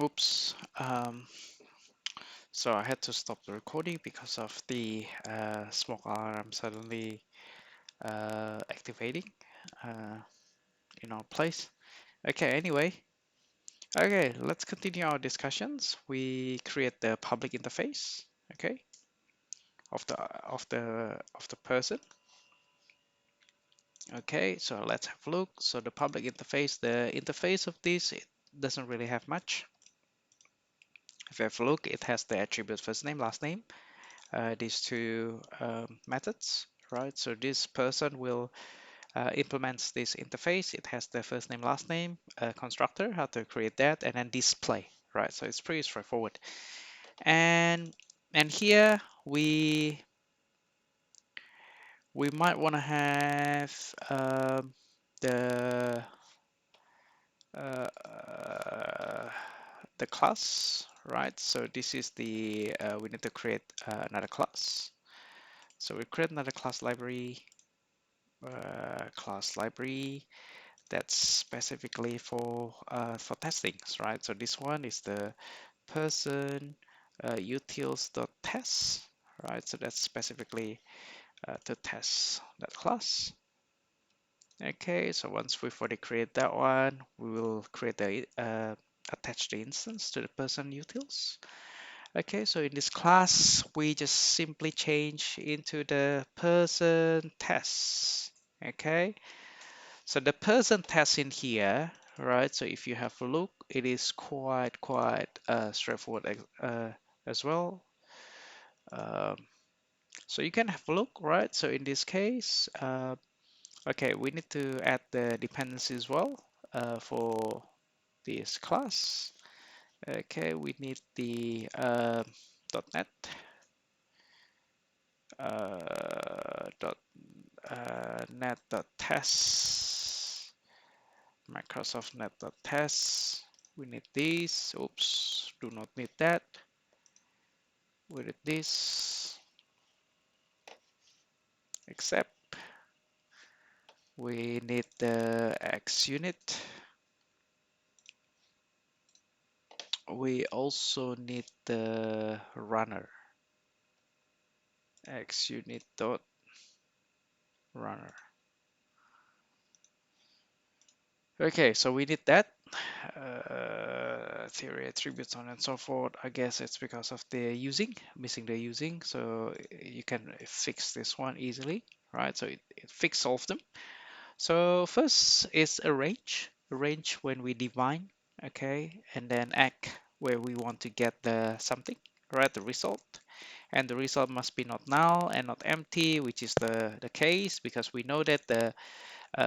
Oops. So I had to stop the recording because of the smoke alarm suddenly activating uh, in our place. Okay, anyway. Okay, let's continue our discussions. We create the public interface, okay, of the person. Okay, so let's have a look. So the public interface, the interface of this, it doesn't really have much. If you have a look, it has the attribute first name, last name, these two methods, right? So this person will implements this interface. It has the first name, last name, constructor, how to create that, and then display, right? So it's pretty straightforward. And here we might want to have the uh, the class, right? So this is the we need to create another class. So we create another class library, that's specifically for testings, right? So this one is the person utils.test, right? So that's specifically to test that class. Okay, so once we've already created that one, we will create the attach the instance to the person utils. Okay, so in this class, we just simply change into the person test. Okay, so the person test in here, right? So if you have a look, it is quite straightforward as well. Um, so you can have a look, right? So in this case, okay, we need to add the dependency as well for this class. Okay, we need the .NET dot net.test, Microsoft net.test. We need this. Oops, do not need that. We need this. Except we need the X unit. We also need the runner. X unit dot runner. Okay, so we need that. Theory attributes on and so forth. I guess it's because of the missing the using. So you can fix this one easily, right? So it fixes all of them. So first is arrange when we define, okay, and then act where we want to get the something, right, the result. And the result must be not null and not empty, which is the case because we know that the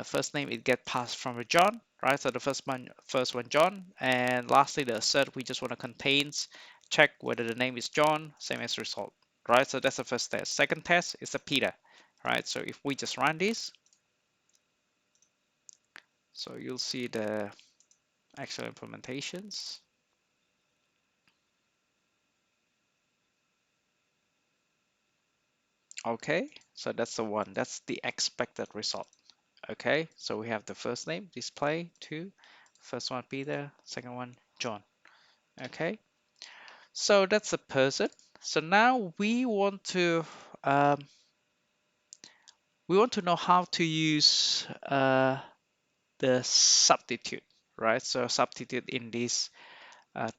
first name it get passed from a John, right? So the first one John, and lastly the assert we just want to contains check whether the name is John, same as result, right? So that's the first test. Second test is the Peter, right? So if we just run this, so you'll see the actual implementations. Okay, so that's the one. That's the expected result. Okay, so we have the first name display 2, first one Peter, second one John. Okay, so that's the person. So now um, we want to know how to use the substitute, right? So substitute in this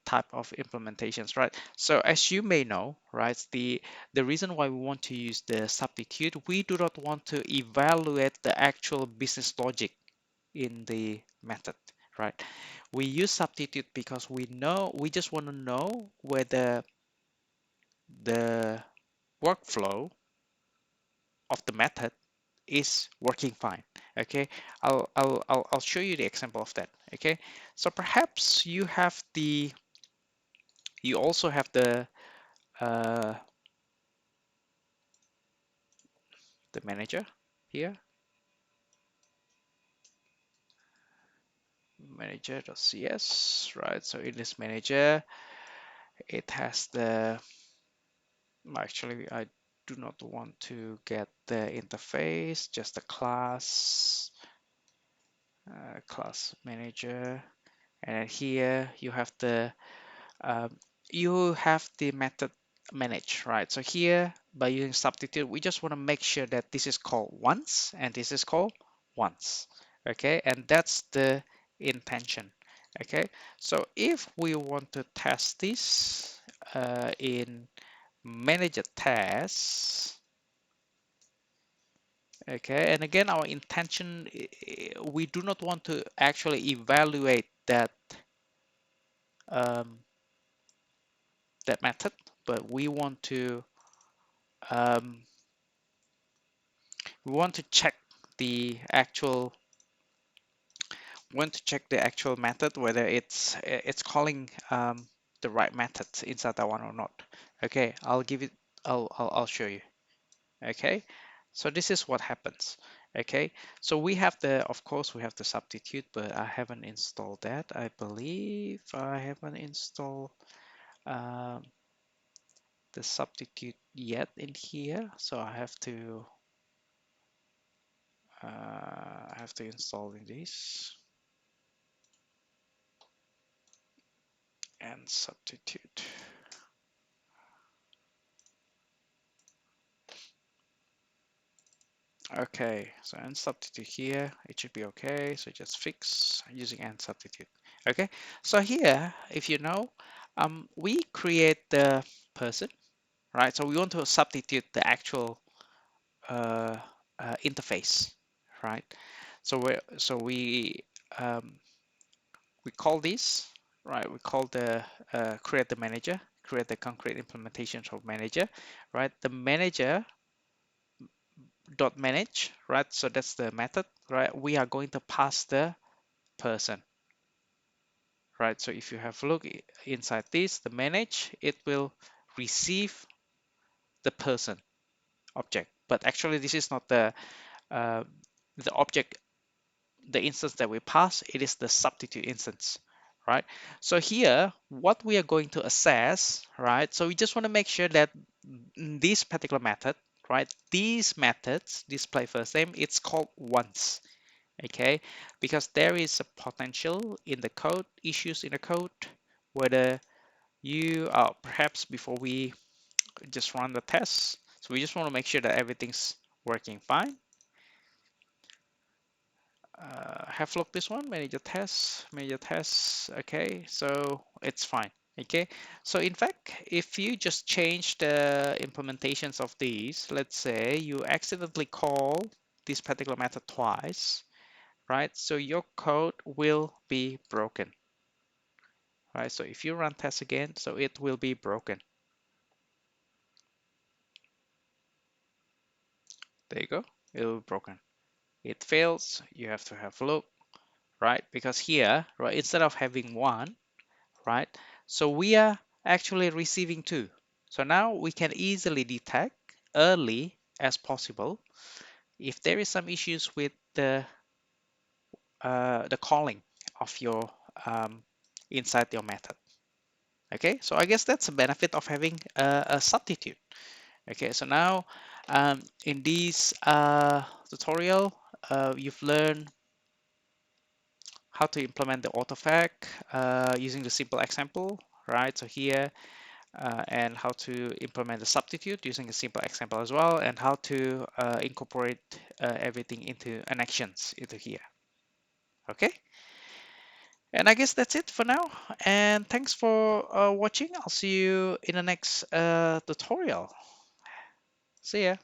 type of implementations, right? So as you may know, right, the reason why we want to use the substitute, we do not want to evaluate the actual business logic in the method, right? We use substitute because we just want to know whether the workflow of the method is working fine. Okay, I'll show you the example of that. Okay, so perhaps you also have uh, the manager here, manager.cs, right? So in this manager, it has actually I do not want to get the interface, just the class, class manager, and then here you have the um, you have the method manage, right? So here by using substitute, we just want to make sure that this is called once and this is called once. Okay, and that's the intention. Okay, so if we want to test this in manager tests, okay, and again, our intention, we do not want to actually evaluate that um, that method, but um, we want to check the actual method, whether it's calling the right method inside that one or not. Okay, I'll give it. I'll show you. Okay, so this is what happens. Okay, so we have of course we have the substitute, but I haven't installed that. I believe I haven't installed um, the substitute yet in here, so I have to install in this and substitute. Okay, so and substitute here, it should be okay. So just fix using and substitute. Okay, so here, if you know, we create the person, right? So we want to substitute the actual uh, interface, right? So we call this, right? We call the create the manager, create the concrete implementation of manager, right? The manager dot manage, right? So that's the method, right? We are going to pass the person, right? So if you have a look inside this, the manage, it will receive the person object, but actually this is not uh, the object, the instance that we pass. It is the substitute instance, right? So here, what we are going to assess, right? So we just want to make sure that this particular method, right? These methods, display first name, it's called once. Okay, because there is a potential in the code, issues in the code, whether you perhaps before we just run the test, so we just want to make sure that everything's working fine. Have looked this one, manager tests, okay, so it's fine. Okay, so in fact, if you just change the implementations of these, let's say you accidentally call this particular method twice, right? So your code will be broken, right? So if you run tests again, so it will be broken. There you go, it will be broken. It fails, you have to have a look, right? Because here, right, instead of having one, right? So we are actually receiving two. So now we can easily detect early as possible if there is some issues with the calling of your inside your method. Okay, so I guess that's a benefit of having a substitute. Okay, so now in this tutorial, you've learned how to implement the Autofac using the simple example, right? So here, and how to implement the substitute using a simple example as well, and how to incorporate everything into an actions into here. Okay, and I guess that's it for now. And thanks for watching. I'll see you in the next tutorial. See ya.